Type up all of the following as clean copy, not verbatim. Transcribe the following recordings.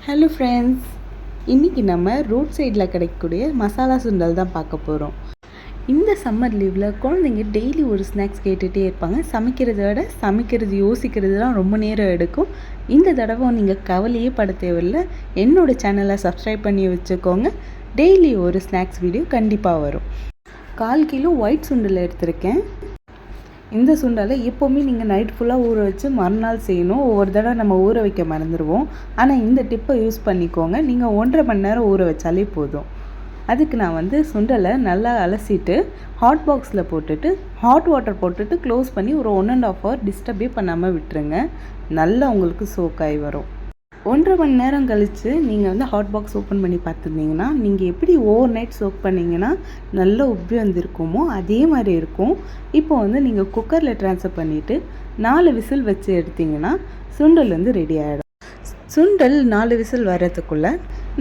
Hello friends, இன்றைக்கி நம்ம road சைடில் கிடைக்கக்கூடிய மசாலா சுண்டல் தான் பார்க்க போகிறோம். இந்த சம்மர் லீவில் குழந்தைங்க டெய்லி ஒரு ஸ்நாக்ஸ் கேட்டுகிட்டே இருப்பாங்க. சமைக்கிறத விட யோசிக்கிறது தான் ரொம்ப நேரம் எடுக்கும். இந்த தடவை நீங்கள் கவலையே பட தேவையில்லை. என்னோடய சேனலை சப்ஸ்கிரைப் பண்ணி வச்சுக்கோங்க. டெய்லி ஒரு ஸ்நாக்ஸ் வீடியோ கண்டிப்பாக வரும். 1/4 கிலோ ஒயிட் சுண்டல் எடுத்திருக்கேன். இந்த சுண்டலை எப்போவுமே நீங்கள் நைட் ஃபுல்லாக ஊற வச்சு மறுநாள் செய்யணும். ஒவ்வொரு தடவை நம்ம ஊற வைக்க மறந்துடுவோம். ஆனால் இந்த டிப்பை யூஸ் பண்ணிக்கோங்க. நீங்கள் 1.5 மணி நேரம் ஊற வச்சாலே போதும். அதுக்கு நான் சுண்டலை நல்லா அலசிட்டு ஹாட் பாக்ஸில் போட்டுட்டு ஹாட் வாட்டர் போட்டுட்டு க்ளோஸ் பண்ணி ஒரு 1.5 ஹவர் டிஸ்டர்பே பண்ணாமல் விட்டுருங்க. நல்லா உங்களுக்கு சோக்காகி வரும். 1.5 மணி நேரம் கழித்து நீங்கள் ஹாட் பாக்ஸ் ஓப்பன் பண்ணி பார்த்துருந்தீங்கன்னா, நீங்கள் எப்படி ஓவர் நைட் சோக் பண்ணிங்கன்னா நல்லா உப்பி வந்திருக்குமோ அதே மாதிரி இருக்கும். இப்போ நீங்கள் குக்கரில் ட்ரான்ஸ்ஃபர் பண்ணிவிட்டு 4 விசில் வச்சு எடுத்திங்கன்னா சுண்டல் ரெடி ஆகிடும். சுண்டல் 4 விசில் வர்றதுக்குள்ளே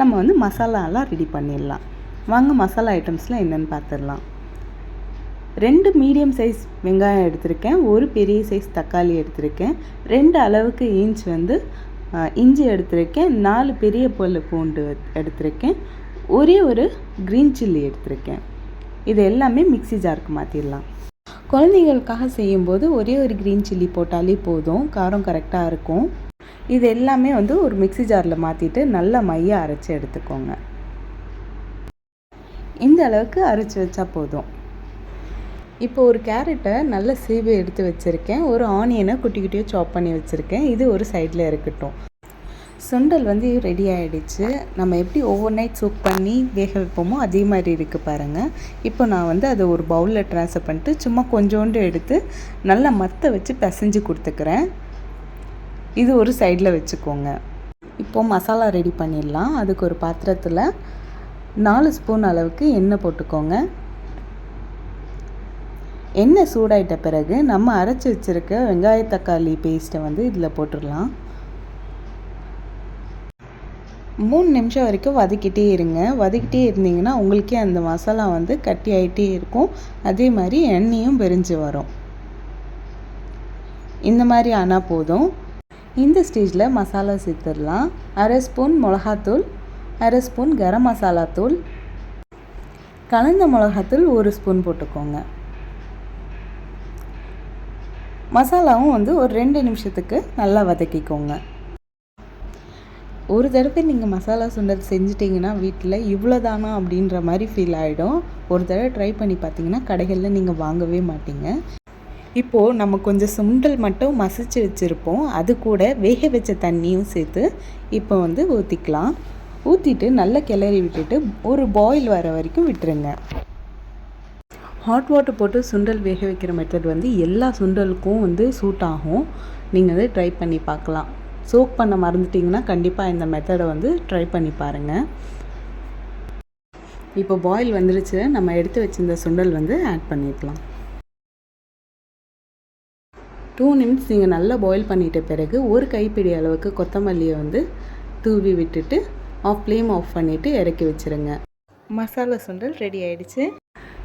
நம்ம மசாலாலாம் ரெடி பண்ணிடலாம். வாங்க மசாலா ஐட்டம்ஸ்லாம் என்னென்னு பார்த்துடலாம். 2 மீடியம் சைஸ் வெங்காயம் எடுத்திருக்கேன். 1 பெரிய சைஸ் தக்காளி எடுத்திருக்கேன். 2 அளவுக்கு இஞ்சி எடுத்திருக்கேன். 4 பெரிய பல் பூண்டு எடுத்திருக்கேன். ஒரு க்ரீன் சில்லி எடுத்திருக்கேன். இது எல்லாமே மிக்ஸி ஜாருக்கு மாற்றிடலாம். குழந்தைங்களுக்காக செய்யும்போது ஒரு க்ரீன் சில்லி போட்டாலே போதும், காரம் கரெக்டாக இருக்கும். இது எல்லாமே ஒரு மிக்ஸி ஜாரில் மாற்றிட்டு நல்லா மையாக அரைச்சி எடுத்துக்கோங்க. இந்த அளவுக்கு அரைச்சி வச்சா போதும். இப்போ ஒரு கேரட்டை நல்லா சீவி எடுத்து வச்சுருக்கேன். ஒரு ஆனியனை குட்டி குட்டியாக சாப் பண்ணி வச்சுருக்கேன். இது ஒரு சைடில் இருக்கட்டும். சுண்டல் ரெடி ஆகிடுச்சு. நம்ம எப்படி ஓவர் நைட் சோக் பண்ணி வேக வைப்போமோ அதே மாதிரி இருக்குது பாருங்கள். இப்போ நான் அதை ஒரு பவுலில் ட்ரான்ஸ்ஃபர் பண்ணிட்டு சும்மா கொஞ்சோண்டு எடுத்து நல்லா மற்ற வச்சு பிசைஞ்சு கொடுத்துக்கிறேன். இது ஒரு சைடில் வச்சுக்கோங்க. இப்போது மசாலா ரெடி பண்ணிடலாம். அதுக்கு ஒரு பாத்திரத்தில் 4 ஸ்பூன் அளவுக்கு எண்ணெய் போட்டுக்கோங்க. எண்ணெய் சூடாயிட்ட பிறகு நம்ம அரைச்சி வச்சுருக்க வெங்காய தக்காளி பேஸ்ட்டை இதில் போட்டுடலாம். 3 நிமிஷம் வரைக்கும் வதக்கிட்டே இருங்க. வதக்கிட்டே இருந்தீங்கன்னா உங்களுக்கே அந்த மசாலா கட்டி ஆகிட்டே இருக்கும். அதே மாதிரி எண்ணெயும் பிரிஞ்சு வரும். இந்த மாதிரி ஆனால் போதும். இந்த ஸ்டேஜில் மசாலா சேர்த்துடலாம். 1/2 ஸ்பூன் மிளகாத்தூள், 1/2 ஸ்பூன் கரம் மசாலா தூள், கலந்த மிளகாத்தூள் 1 ஸ்பூன் போட்டுக்கோங்க. மசாலாவும் ஒரு 2 நிமிஷத்துக்கு நல்லா வதக்கிக்கோங்க. ஒரு தடவை நீங்கள் மசாலா சுண்டல் செஞ்சிட்டிங்கன்னா வீட்டில் இவ்வளோதானா அப்படின்ற மாதிரி ஃபீல் ஆகிடும். ஒரு தடவை ட்ரை பண்ணி பார்த்தீங்கன்னா கடைகளில் நீங்கள் வாங்கவே மாட்டீங்க. இப்போது நம்ம கொஞ்சம் சுண்டல் மட்டும் மசிச்சு வச்சுருப்போம். அது கூட வேக வச்ச தண்ணியும் சேர்த்து இப்போ ஊற்றிக்கலாம். ஊற்றிட்டு நல்லா கிளறி விட்டுட்டு ஒரு பாயில் வர வரைக்கும் விட்டுருங்க. ஹாட் வாட்டர் போட்டு சுண்டல் வேக வைக்கிற மெத்தட் எல்லா சுண்டலுக்கும் சூட் ஆகும். நீங்கள் ட்ரை பண்ணி பார்க்கலாம். சோக் பண்ண மறந்துட்டிங்கன்னா கண்டிப்பாக இந்த மெத்தடை ட்ரை பண்ணி பாருங்கள். இப்போ பாயில் வந்துருச்சு. நம்ம எடுத்து வச்சிருந்த சுண்டல் ஆட் பண்ணிக்கலாம். 2 நிமிட்ஸ் நீங்கள் நல்லா பாயில் பண்ணிட்ட பிறகு ஒரு கைப்பிடி அளவுக்கு கொத்தமல்லியை தூவி விட்டுட்டு ஃப்ளேம் ஆஃப் பண்ணிவிட்டு இறக்கி வச்சுருங்க. மசாலா சுண்டல் ரெடி ஆகிடுச்சு.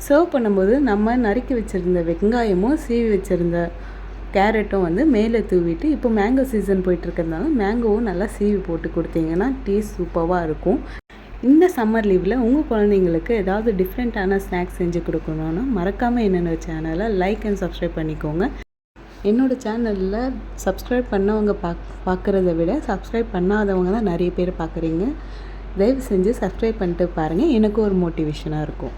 சர்வ் பண்ணும்போது நம்ம நறுக்கி வச்சுருந்த வெங்காயமும் சீவி வச்சுருந்த கேரட்டும் மேலே தூவிட்டு, இப்போ மேங்கோ சீசன் போயிட்டுருக்கிறதுனால மேங்கோவும் நல்லா சீவி போட்டு கொடுத்தீங்கன்னா டேஸ்ட் சூப்பராக இருக்கும். இந்த சம்மர் லீவில் உங்கள் குழந்தைங்களுக்கு ஏதாவது டிஃப்ரெண்ட்டான ஸ்நாக்ஸ் செஞ்சு கொடுக்கணுன்னா மறக்காமல் என்னென்ன சேனலை லைக் அண்ட் சப்ஸ்கிரைப் பண்ணிக்கோங்க. என்னோடய சேனலில் சப்ஸ்கிரைப் பண்ணவங்க பார்க்குறத விட சப்ஸ்கிரைப் பண்ணாதவங்க தான் நிறைய பேர் பார்க்குறீங்க. தயவு செஞ்சு சப்ஸ்கிரைப் பண்ணிட்டு பாருங்கள். எனக்கு ஒரு மோட்டிவேஷனாக இருக்கும்.